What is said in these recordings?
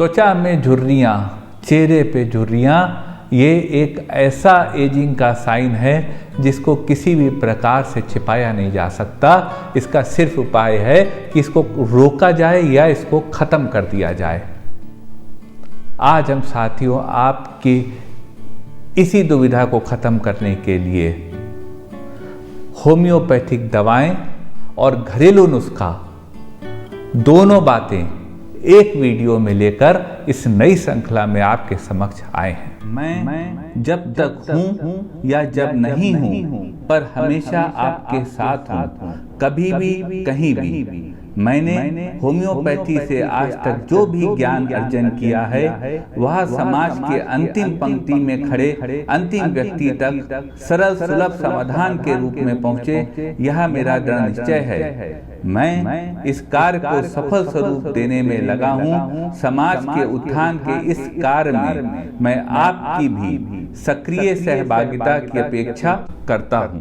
त्वचा में झुर्रियाँ, चेहरे पे झुर्रियाँ, ये एक ऐसा एजिंग का साइन है जिसको किसी भी प्रकार से छिपाया नहीं जा सकता। इसका सिर्फ उपाय है कि इसको रोका जाए या इसको ख़त्म कर दिया जाए। आज हम साथियों आपकी इसी दुविधा को ख़त्म करने के लिए होम्योपैथिक दवाएं और घरेलू नुस्खा दोनों बातें एक वीडियो में लेकर इस नई श्रृंखला में आपके समक्ष आए हैं। मैं जब तक हूँ या जब नहीं हूँ, पर हमेशा आपके साथ हूँ, कभी भी कहीं भी। मैंने होम्योपैथी से आज तक जो भी ज्ञान अर्जन किया है वह समाज के अंतिम पंक्ति में खड़े अंतिम व्यक्ति तक सरल सुलभ समाधान के रूप में पहुँचे, यह मेरा दृढ़ निश्चय है। मैं इस कार्य को सफल स्वरूप देने में लगा हूँ। समाज के उत्थान के इस कार्य में मैं आपकी भी सक्रिय सहभागिता की अपेक्षा करता हूँ।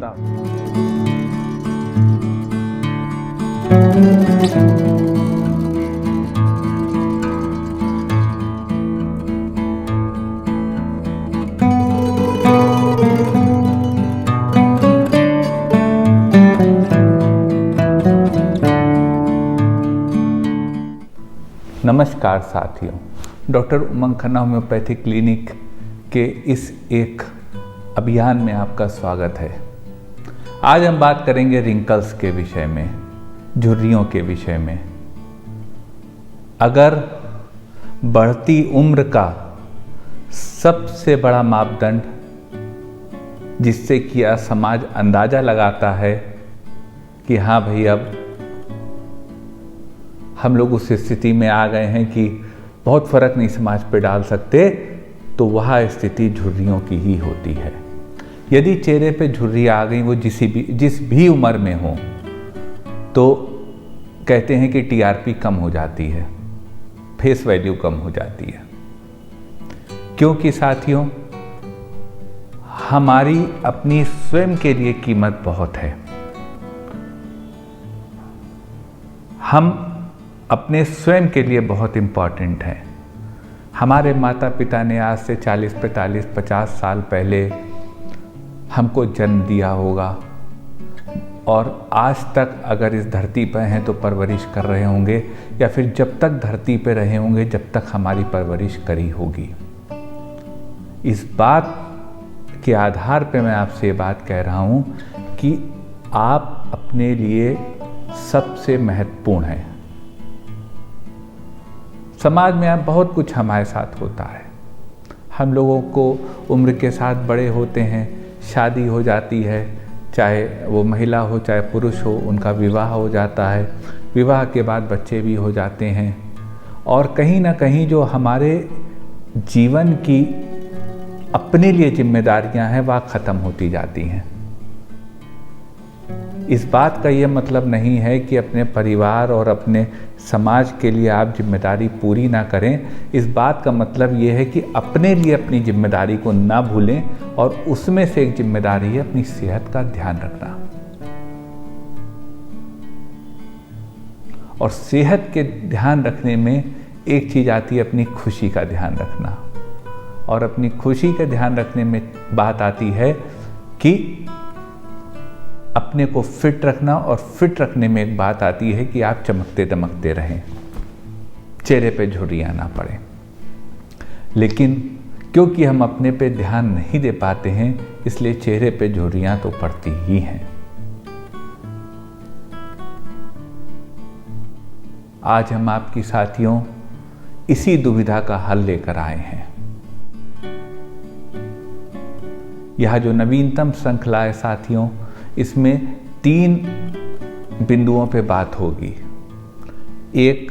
नमस्कार साथियों, डॉक्टर उमंग खन्ना होम्योपैथिक क्लिनिक के इस एक अभियान में आपका स्वागत है। आज हम बात करेंगे रिंकल्स के विषय में, झुर्रियों के विषय में। अगर बढ़ती उम्र का सबसे बड़ा मापदंड जिससे कि समाज अंदाजा लगाता है कि हाँ भाई अब हम लोग उस स्थिति में आ गए हैं कि बहुत फर्क नहीं समाज पे डाल सकते, तो वह स्थिति झुर्रियों की ही होती है। यदि चेहरे पे झुर्री आ गई, वो जिस भी उम्र में हो, तो कहते हैं कि टीआरपी कम हो जाती है, फेस वैल्यू कम हो जाती है। क्योंकि साथियों, हमारी अपनी स्वयं के लिए कीमत बहुत है। हम अपने स्वयं के लिए बहुत इम्पॉर्टेंट हैं। हमारे माता पिता ने आज से 40, 45, 50 साल पहले हमको जन्म दिया होगा और आज तक अगर इस धरती पर हैं तो परवरिश कर रहे होंगे, या फिर जब तक धरती पर रहे होंगे जब तक हमारी परवरिश करी होगी। इस बात के आधार पर मैं आपसे ये बात कह रहा हूँ कि आप अपने लिए सबसे महत्वपूर्ण हैं। समाज में अब बहुत कुछ हमारे साथ होता है। हम लोगों को उम्र के साथ बड़े होते हैं, शादी हो जाती है, चाहे वो महिला हो चाहे पुरुष हो, उनका विवाह हो जाता है। विवाह के बाद बच्चे भी हो जाते हैं और कहीं ना कहीं जो हमारे जीवन की अपने लिए जिम्मेदारियां हैं वह ख़त्म होती जाती हैं। इस बात का यह मतलब नहीं है कि अपने परिवार और अपने समाज के लिए आप जिम्मेदारी पूरी ना करें। इस बात का मतलब यह है कि अपने लिए अपनी जिम्मेदारी को ना भूलें, और उसमें से एक जिम्मेदारी है अपनी सेहत का ध्यान रखना। और सेहत के ध्यान रखने में एक चीज़ आती है अपनी खुशी का ध्यान रखना, और अपनी खुशी का ध्यान रखने में बात आती है कि अपने को फिट रखना, और फिट रखने में एक बात आती है कि आप चमकते दमकते रहें, चेहरे पे झुर्रियाँ ना पड़े। लेकिन क्योंकि हम अपने पे ध्यान नहीं दे पाते हैं, इसलिए चेहरे पे झुर्रियाँ तो पड़ती ही हैं। आज हम आपकी साथियों इसी दुविधा का हल लेकर आए हैं। यह जो नवीनतम श्रृंखला है साथियों, इसमें 3 बिंदुओं पे बात होगी। एक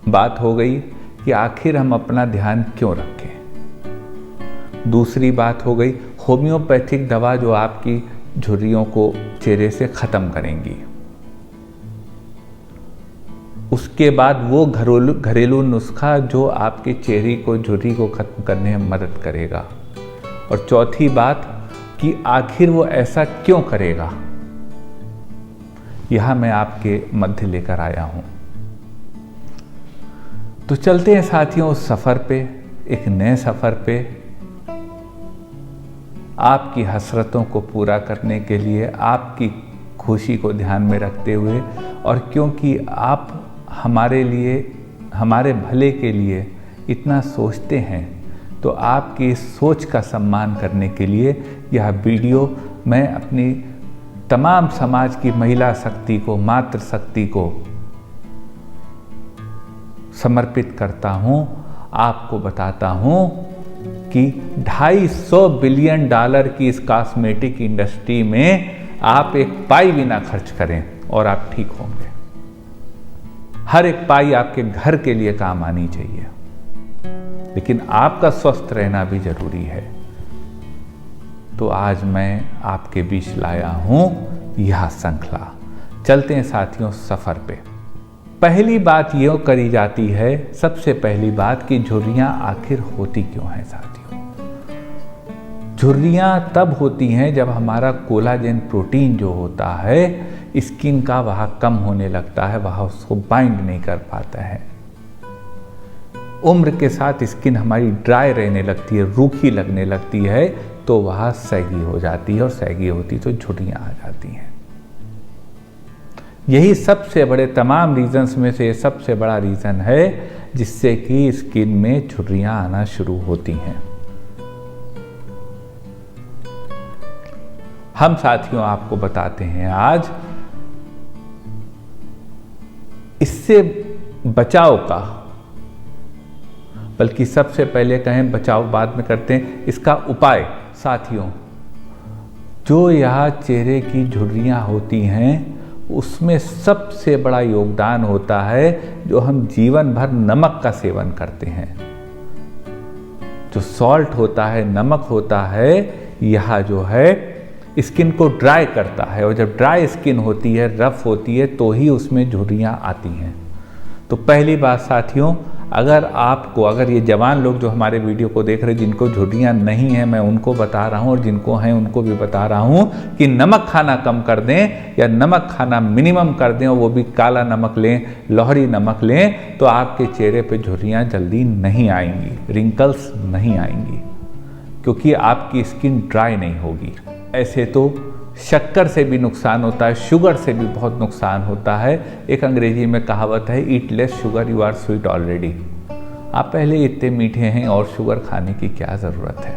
बात हो गई कि आखिर हम अपना ध्यान क्यों रखें। दूसरी बात हो गई होम्योपैथिक दवा जो आपकी झुर्रियों को चेहरे से ख़त्म करेंगी। उसके बाद वो घरेलू नुस्खा जो आपके चेहरे को झुर्री को ख़त्म करने में मदद करेगा। और चौथी बात कि आखिर वो ऐसा क्यों करेगा, यह मैं आपके मध्य लेकर आया हूं। तो चलते हैं साथियों उस सफ़र पे, एक नए सफ़र पे, आपकी हसरतों को पूरा करने के लिए, आपकी खुशी को ध्यान में रखते हुए, और क्योंकि आप हमारे लिए, हमारे भले के लिए इतना सोचते हैं, तो आपकी इस सोच का सम्मान करने के लिए यह वीडियो मैं अपनी तमाम समाज की महिला शक्ति को, मातृ शक्ति को समर्पित करता हूँ। आपको बताता हूँ कि 250 बिलियन डॉलर की इस कॉस्मेटिक इंडस्ट्री में आप एक पाई भी ना खर्च करें और आप ठीक होंगे। हर एक पाई आपके घर के लिए काम आनी चाहिए, लेकिन आपका स्वस्थ रहना भी जरूरी है। तो आज मैं आपके बीच लाया हूं यह श्रृंखला। चलते हैं साथियों सफर पे। पहली बात यह करी जाती है, सबसे पहली बात, कि झुर्रियां आखिर होती क्यों हैं साथियों। झुर्रियां तब होती हैं जब हमारा कोलाजन प्रोटीन जो होता है स्किन का, वह कम होने लगता है, वह उसको बाइंड नहीं कर पाता है। उम्र के साथ स्किन हमारी ड्राई रहने लगती है, रूखी लगने लगती है, तो वह सैगी हो जाती है, और सैगी होती तो झुर्रियां आ जाती हैं। यही सबसे बड़े तमाम रीजन्स में से सबसे बड़ा रीज़न है जिससे कि स्किन में झुर्रियां आना शुरू होती हैं। हम साथियों आपको बताते हैं आज इससे बचाव का, बल्कि सबसे पहले कहें बचाव बाद में करते हैं, इसका उपाय। साथियों, जो यह चेहरे की झुर्रियां होती हैं उसमें सबसे बड़ा योगदान होता है जो हम जीवन भर नमक का सेवन करते हैं। जो सॉल्ट होता है, नमक होता है, यह जो है स्किन को ड्राई करता है, और जब ड्राई स्किन होती है, रफ होती है, तो ही उसमें झुर्रियां आती हैं। तो पहली बात साथियों, अगर ये जवान लोग जो हमारे वीडियो को देख रहे हैं जिनको झुर्रियां नहीं हैं, मैं उनको बता रहा हूं, और जिनको हैं उनको भी बता रहा हूं कि नमक खाना कम कर दें, या नमक खाना मिनिमम कर दें, और वो भी काला नमक लें, लोहड़ी नमक लें, तो आपके चेहरे पे झुर्रियां जल्दी नहीं आएंगी, रिंकल्स नहीं आएंगी, क्योंकि आपकी स्किन ड्राई नहीं होगी। ऐसे तो शक्कर से भी नुकसान होता है, शुगर से भी बहुत नुकसान होता है। एक अंग्रेजी में कहावत है, eat less sugar you are sweet already. आप पहले इतने मीठे हैं और शुगर खाने की क्या ज़रूरत है।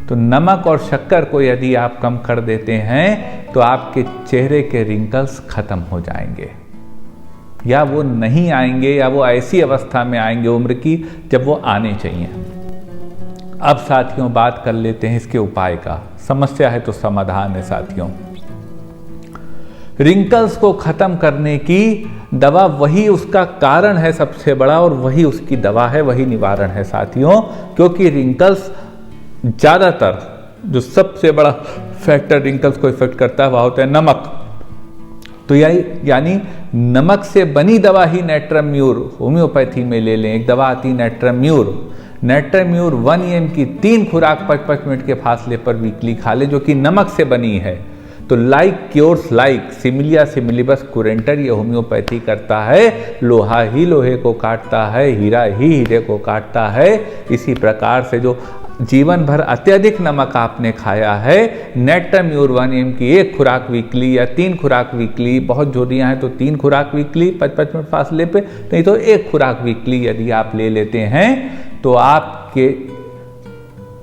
तो नमक और शक्कर को यदि आप कम कर देते हैं तो आपके चेहरे के रिंकल्स खत्म हो जाएंगे, या वो नहीं आएंगे, या वो ऐसी अवस्था में आएंगे उम्र की जब वो आने चाहिए। अब साथियों बात कर लेते हैं इसके उपाय का। समस्या है तो समाधान है साथियों। रिंकल्स को खत्म करने की दवा वही उसका कारण है सबसे बड़ा, और वही उसकी दवा है, वही निवारण है साथियों। क्योंकि रिंकल्स ज्यादातर जो सबसे बड़ा फैक्टर रिंकल्स को इफेक्ट करता है वह होता है नमक। तो यानी नमक से बनी दवा ही नेट्राम्यूर होम्योपैथी में ले लें। एक दवा आती है नेट्राम्यूर 1 EM की 3 खुराक 5-5 मिनट के फासले पर वीकली खा ले, जो कि नमक से बनी है। तो लाइक क्योर्स लाइक, सिमिलिया सिमिलिबस कुरेंटर, ये होम्योपैथी करता है। लोहा ही लोहे को काटता है, हीरा ही हीरे को काटता है। इसी प्रकार से जो जीवन भर अत्यधिक नमक आपने खाया है, नेट्राम्यूर 1 EM की 1 खुराक वीकली या 3 खुराक वीकली, बहुत झुर्रियां हैं तो 3 खुराक वीकली 5-5 मिनट फासले पे, नहीं तो 1 खुराक वीकली यदि आप ले लेते हैं तो आपके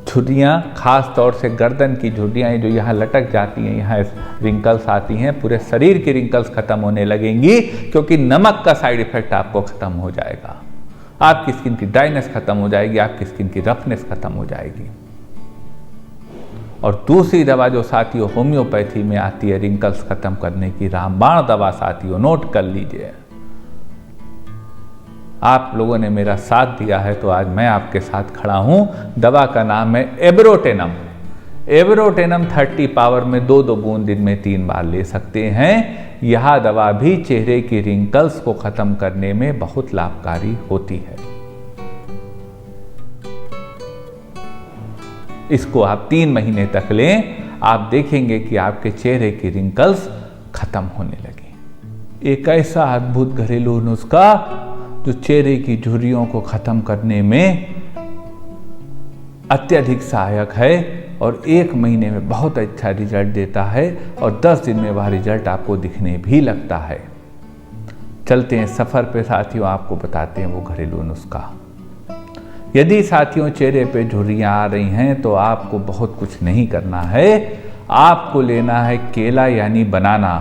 झुर्रियां, खास तौर से गर्दन की झुर्रियां जो यहाँ लटक जाती हैं, यहाँ रिंकल्स आती हैं, पूरे शरीर की रिंकल्स खत्म होने लगेंगी, क्योंकि नमक का साइड इफेक्ट आपको खत्म हो जाएगा। आपकी स्किन की ड्राइनेस खत्म हो जाएगी, आपकी स्किन की रफनेस खत्म हो जाएगी। और दूसरी दवा जो साथियों होम्योपैथी में आती है रिंकल्स खत्म करने की, रामबाण दवा साथियों, नोट कर लीजिए। आप लोगों ने मेरा साथ दिया है तो आज मैं आपके साथ खड़ा हूं। दवा का नाम है एब्रोटेनम। एब्रोटेनम 30 पावर में 2-2 बूंद दिन में 3 बार ले सकते हैं। यह दवा भी चेहरे की रिंकल्स को खत्म करने में बहुत लाभकारी होती है। इसको आप 3 महीने तक लें, आप देखेंगे कि आपके चेहरे की रिंकल्स खत्म होने लगी। एक ऐसा अद्भुत घरेलू नुस्खा जो चेहरे की झुर्रियों को ख़त्म करने में अत्यधिक सहायक है और 1 महीने में बहुत अच्छा रिजल्ट देता है और 10 दिन में वह रिजल्ट आपको दिखने भी लगता है। चलते हैं सफ़र पे साथियों, आपको बताते हैं वो घरेलू नुस्खा। यदि साथियों चेहरे पे झुर्रियाँ आ रही हैं तो आपको बहुत कुछ नहीं करना है। आपको लेना है केला यानी बनाना।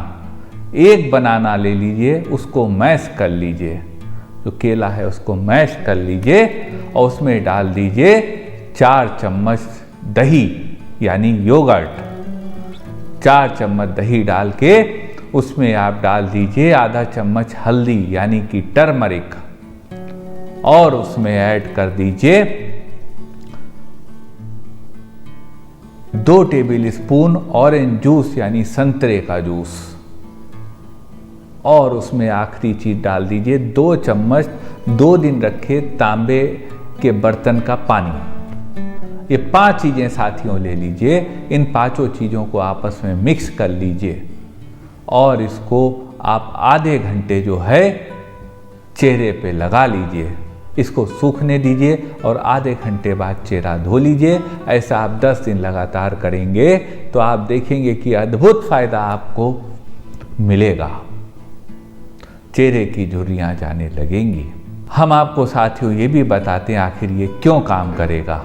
1 बनाना ले लीजिए, उसको मैश कर लीजिए। जो केला है उसको मैश कर लीजिए और उसमें डाल दीजिए 4 चम्मच दही यानी योगर्ट। 4 चम्मच दही डाल के उसमें आप डाल दीजिए आधा चम्मच हल्दी यानी कि टर्मरिक और उसमें ऐड कर दीजिए 2 टेबल स्पून ऑरेंज जूस यानी संतरे का जूस और उसमें आखिरी चीज डाल दीजिए 2 चम्मच 2 दिन रखे तांबे के बर्तन का पानी। ये 5 चीजें साथियों ले लीजिए। इन 5 चीजों को आपस में मिक्स कर लीजिए और इसको आप आधे घंटे जो है चेहरे पे लगा लीजिए। इसको सूखने दीजिए और आधे घंटे बाद चेहरा धो लीजिए। ऐसा आप 10 दिन लगातार करेंगे तो आप देखेंगे कि अद्भुत फायदा आपको मिलेगा। चेहरे की झुर्रियाँ जाने लगेंगी। हम आपको साथियों ये भी बताते हैं आखिर ये क्यों काम करेगा।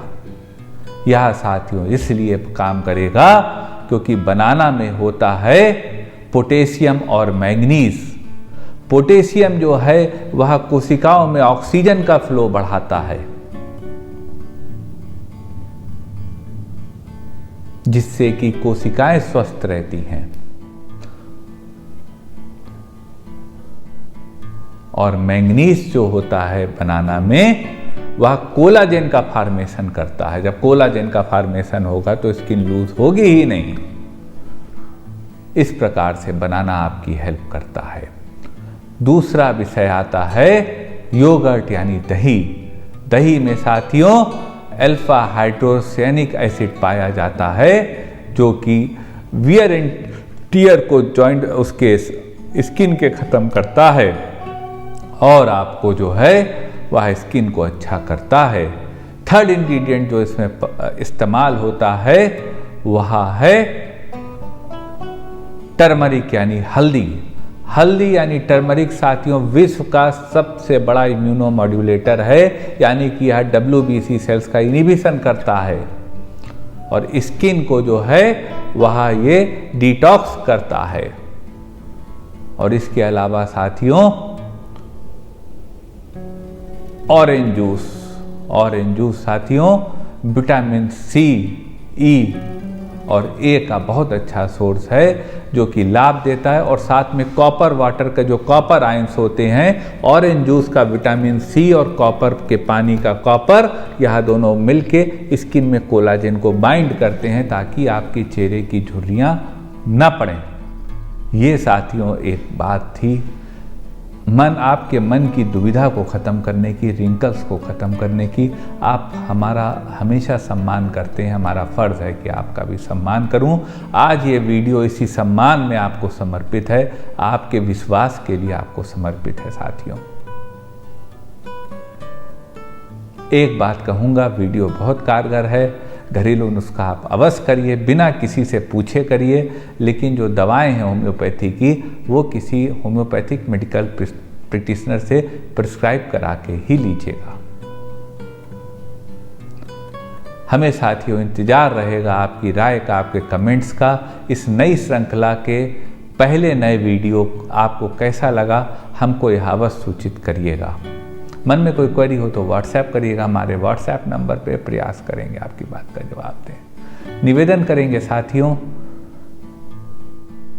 यह साथियों इसलिए काम करेगा क्योंकि बनाना में होता है पोटेशियम और मैग्नीज। पोटेशियम जो है वह कोशिकाओं में ऑक्सीजन का फ्लो बढ़ाता है, जिससे कि कोशिकाएं स्वस्थ रहती हैं। और मैग्नीज जो होता है बनाना में वह कोलाजेन का फॉर्मेशन करता है। जब कोलाजेन का फॉर्मेशन होगा तो स्किन लूज होगी ही नहीं। इस प्रकार से बनाना आपकी हेल्प करता है। दूसरा विषय आता है योगर्ट यानी दही। दही में साथियों अल्फा हाइड्रोसायनिक एसिड पाया जाता है जो कि वियर एंड टियर को जॉइंट उसके स्किन के ख़त्म करता है और आपको जो है वह स्किन को अच्छा करता है। थर्ड इंग्रेडिएंट जो इसमें इस्तेमाल होता है वह है टर्मरिक यानी हल्दी। हल्दी यानी टर्मरिक साथियों विश्व का सबसे बड़ा इम्यूनोमॉड्यूलेटर है, यानी कि यह WBC सेल्स का इनिबिशन करता है और स्किन को जो है वह ये डिटॉक्स करता है। और इसके अलावा साथियों ऑरेंज जूस साथियों विटामिन C, E और ए का बहुत अच्छा सोर्स है जो कि लाभ देता है। और साथ में कॉपर वाटर का जो कॉपर आयंस होते हैं, ऑरेंज जूस का विटामिन C और कॉपर के पानी का कॉपर, यह दोनों मिलके स्किन में कोलाजेन को बाइंड करते हैं ताकि आपके चेहरे की झुर्रियाँ न पड़ें। ये साथियों एक बात थी आपके मन की दुविधा को ख़त्म करने की, रिंकल्स को ख़त्म करने की। आप हमारा हमेशा सम्मान करते हैं, हमारा फ़र्ज़ है कि आपका भी सम्मान करूं। आज ये वीडियो इसी सम्मान में आपको समर्पित है, आपके विश्वास के लिए आपको समर्पित है साथियों। एक बात कहूँगा, वीडियो बहुत कारगर है। घरेलू नुस्खा आप अवश्य करिए, बिना किसी से पूछे करिए। लेकिन जो दवाएं हैं होम्योपैथी की, वो किसी होम्योपैथिक मेडिकल प्रैक्टिशनर से प्रिस्क्राइब करा के ही लीजिएगा। हमें साथियों इंतज़ार रहेगा आपकी राय का, आपके कमेंट्स का। इस नई श्रृंखला के पहले नए वीडियो आपको कैसा लगा, हमको यह अवश्य सूचित करिएगा। मन में कोई क्वेरी हो तो व्हाट्सएप करिएगा, हमारे व्हाट्सएप नंबर पे प्रयास करेंगे आपकी बात का जवाब दें। निवेदन करेंगे साथियों,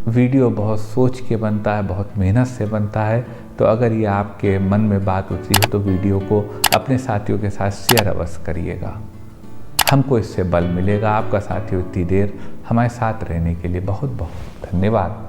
वीडियो बहुत सोच के बनता है, बहुत मेहनत से बनता है, तो अगर ये आपके मन में बात उतरी हो तो वीडियो को अपने साथियों के साथ शेयर अवश्य करिएगा। हमको इससे बल मिलेगा। आपका साथियों इतनी देर हमारे साथ रहने के लिए बहुत बहुत धन्यवाद।